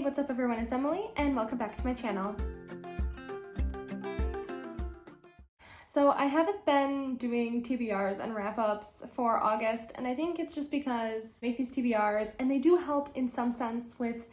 what's up everyone, it's Emily and welcome back to my channel. So I haven't been doing TBRs and wrap-ups for August, and I think it's just because I make these TBRs and they do help in some sense with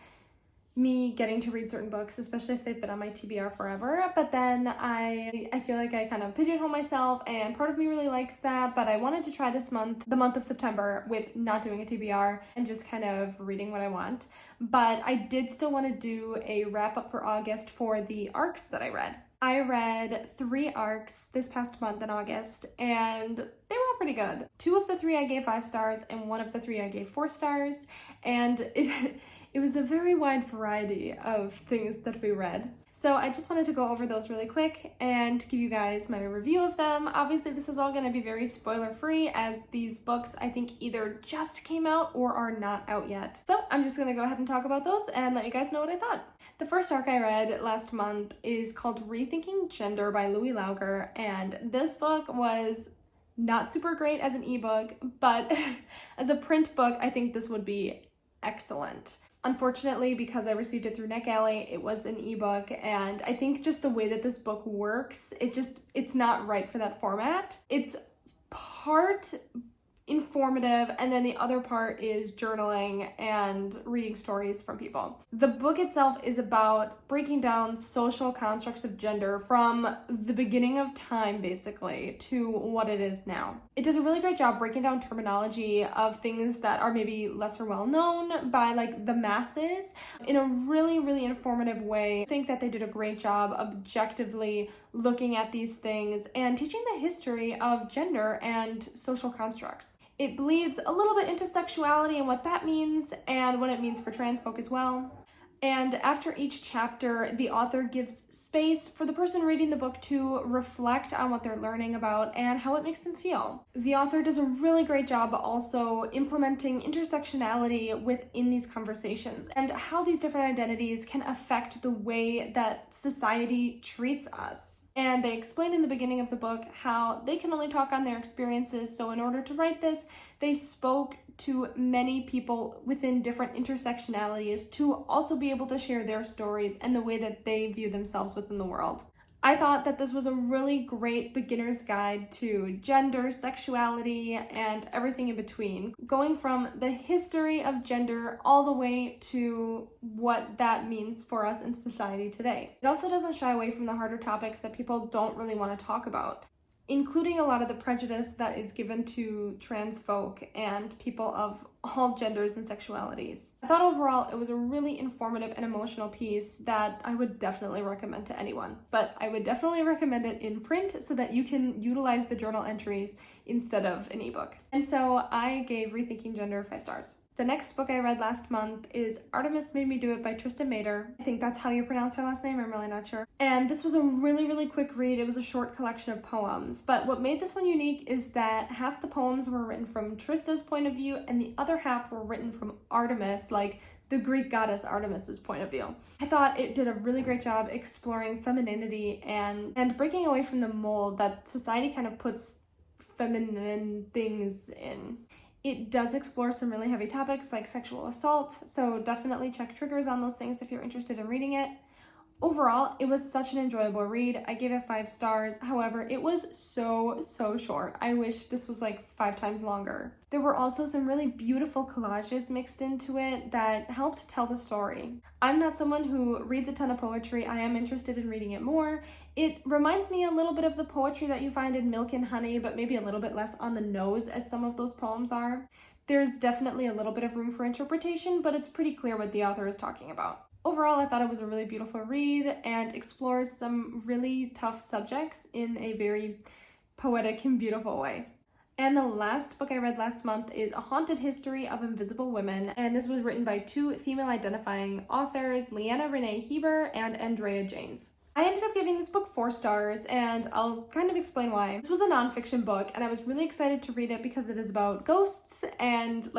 me getting to read certain books, especially if they've been on my TBR forever. But then I feel like I kind of pigeonhole myself, and part of me really likes that, but I wanted to try this month, the month of September, with not doing a TBR and just kind of reading what I want. But I did still want to do a wrap-up for August for the arcs that I read. I read 3 arcs this past month in August, and they were all pretty good. 2 of the 3 I gave 5 stars, and 1 of the 3 I gave 4 stars, and it was a very wide variety of things that we read. So I just wanted to go over those really quick and give you guys my review of them. Obviously, this is all going to be very spoiler-free, as these books I think either just came out or are not out yet. So I'm just going to go ahead and talk about those and let you guys know what I thought. The first arc I read last month is called Rethinking Gender by Louis Lauger, and this book was not super great as an ebook, but as a print book, I think this would be excellent. Unfortunately, because I received it through NetGalley, it was an ebook, and I think just the way that this book works, it's not right for that format. It's part informative, and then the other part is journaling and reading stories from people. The book itself is about breaking down social constructs of gender from the beginning of time, basically, to what it is now. It does a really great job breaking down terminology of things that are maybe lesser well known by like the masses in a really, really informative way. I think that they did a great job objectively looking at these things and teaching the history of gender and social constructs. It bleeds a little bit into sexuality and what that means and what it means for trans folk as well. And after each chapter, the author gives space for the person reading the book to reflect on what they're learning about and how it makes them feel. The author does a really great job also implementing intersectionality within these conversations and how these different identities can affect the way that society treats us. And they explain in the beginning of the book how they can only talk on their experiences, so in order to write this, they spoke to many people within different intersectionalities to also be able to share their stories and the way that they view themselves within the world. I thought that this was a really great beginner's guide to gender, sexuality, and everything in between, going from the history of gender all the way to what that means for us in society today. It also doesn't shy away from the harder topics that people don't really want to talk about, including a lot of the prejudice that is given to trans folk and people of all genders and sexualities. I thought overall it was a really informative and emotional piece that I would definitely recommend to anyone, but I would definitely recommend it in print so that you can utilize the journal entries instead of an ebook. And so I gave Rethinking Gender 5 stars. The next book I read last month is Artemis Made Me Do It by Tristan Mater. I think that's how you pronounce her last name, I'm really not sure. And this was a really, really quick read. It was a short collection of poems, but what made this one unique is that half the poems were written from Trista's point of view and the other half were written from Artemis, like the Greek goddess Artemis's point of view. I thought it did a really great job exploring femininity and breaking away from the mold that society kind of puts feminine things in. It does explore some really heavy topics like sexual assault, so definitely check triggers on those things if you're interested in reading it. Overall, it was such an enjoyable read. I gave it 5 stars. However, it was so short. I wish this was like 5 times longer. There were also some really beautiful collages mixed into it that helped tell the story. I'm not someone who reads a ton of poetry. I am interested in reading it more. It reminds me a little bit of the poetry that you find in Milk and Honey, but maybe a little bit less on the nose as some of those poems are. There's definitely a little bit of room for interpretation, but it's pretty clear what the author is talking about. Overall, I thought it was a really beautiful read and explores some really tough subjects in a very poetic and beautiful way. And the last book I read last month is A Haunted History of Invisible Women, and this was written by 2 female-identifying authors, Leanna Renee Heber and Andrea Janes. I ended up giving this book 4 stars, and I'll kind of explain why. This was a nonfiction book, and I was really excited to read it because it is about ghosts and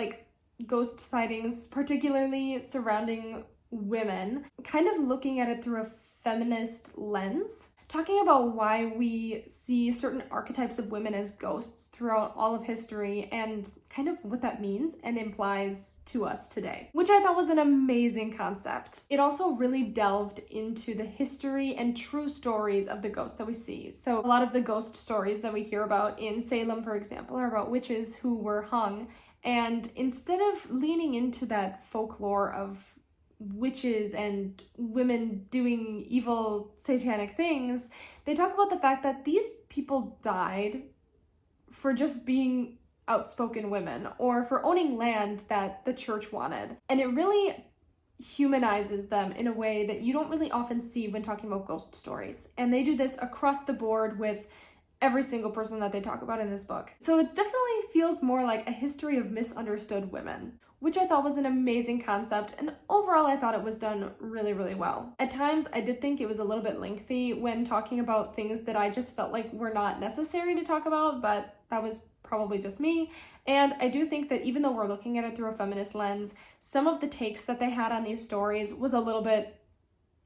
ghost sightings, particularly surrounding women, kind of looking at it through a feminist lens. talking about why we see certain archetypes of women as ghosts throughout all of history and kind of what that means and implies to us today, which I thought was an amazing concept. It also really delved into the history and true stories of the ghosts that we see. So a lot of the ghost stories that we hear about in Salem, for example, are about witches who were hung. And instead of leaning into that folklore of witches and women doing evil satanic things, they talk about the fact that these people died for just being outspoken women or for owning land that the church wanted. And it really humanizes them in a way that you don't really often see when talking about ghost stories. And they do this across the board with every single person that they talk about in this book. So it definitely feels more like a history of misunderstood women, which I thought was an amazing concept, and overall I thought it was done really, really well. At times I did think it was a little bit lengthy when talking about things that I just felt like were not necessary to talk about, but that was probably just me. And I do think that even though we're looking at it through a feminist lens, some of the takes that they had on these stories was a little bit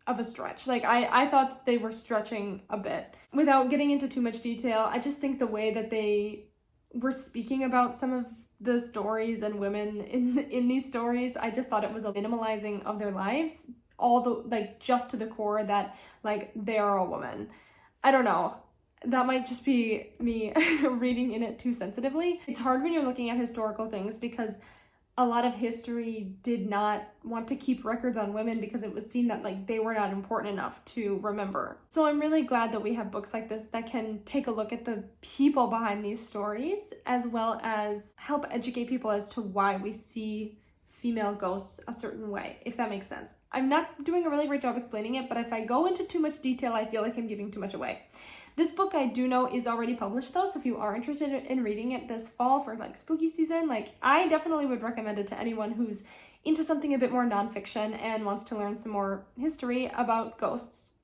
of a stretch. Like I thought they were stretching a bit. Without getting into too much detail, I just think the way that they were speaking about some of the stories and women in these stories, I just thought it was a minimalizing of their lives, just to the core that they are a woman. I don't know. That might just be me reading in it too sensitively. It's hard when you're looking at historical things because a lot of history did not want to keep records on women because it was seen that they were not important enough to remember. So I'm really glad that we have books like this that can take a look at the people behind these stories, as well as help educate people as to why we see female ghosts a certain way, if that makes sense. I'm not doing a really great job explaining it, but if I go into too much detail, I feel like I'm giving too much away. This book I do know is already published though, so if you are interested in reading it this fall for spooky season, I definitely would recommend it to anyone who's into something a bit more nonfiction and wants to learn some more history about ghosts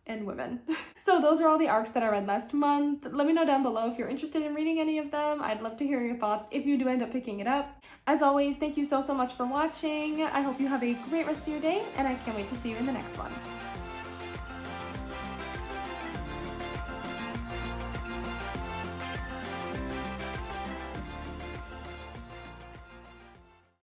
and women. So those are all the arcs that I read last month. Let me know down below if you're interested in reading any of them. I'd love to hear your thoughts if you do end up picking it up. As always, thank you so much for watching. I hope you have a great rest of your day, and I can't wait to see you in the next one.